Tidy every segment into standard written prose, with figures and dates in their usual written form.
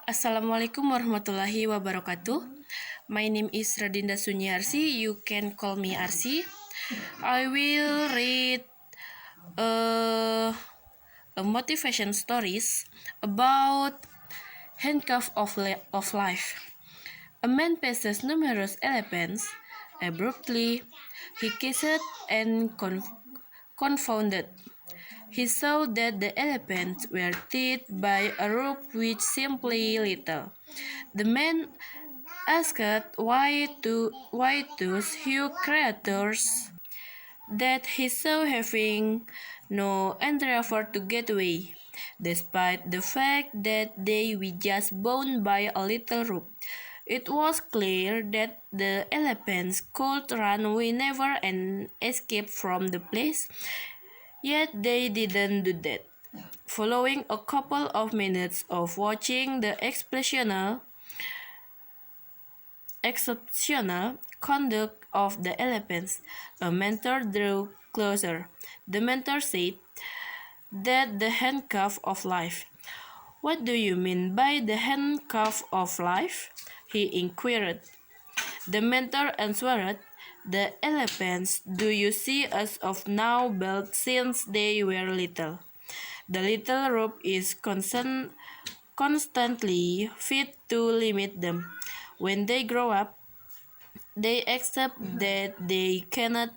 Assalamualaikum warahmatullahi wabarakatuh. My name is Radinda Sunyarsi. You can call me Arsi. I will read a motivation stories about Handcuff of Life. A man passes numerous elephants. Abruptly, he gazed and confounded. He saw that the elephants were tied by a rope which simply little. The man asked why those huge creatures that he saw having no endeavor to get away, despite the fact that they were just bound by a little rope. It was clear that the elephants could run whenever and escape from the place, yet they didn't do that. Following a couple of minutes of watching the exceptional conduct of the elephants, a mentor drew closer. The mentor said, "That the handcuff of life." "What do you mean by the handcuff of life?" he inquired. The mentor answered, "The elephants do you see as of now built since they were little. The little rope is constantly fit to limit them. When they grow up, they accept that they cannot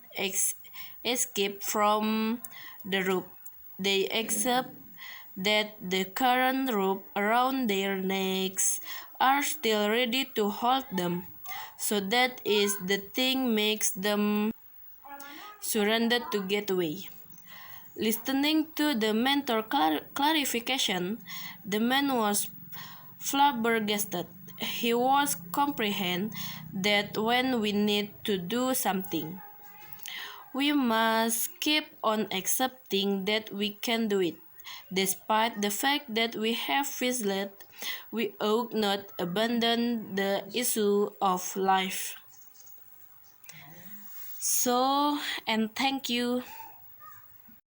escape from the rope. They accept that the current rope around their necks are still ready to hold them. So that is the thing makes them surrender to get away." Listening to the mentor clarification, the man was flabbergasted. He was comprehend that when we need to do something, we must keep on accepting that we can do it. Despite the fact that we have failed, we ought not abandon the issue of life. So, and thank you.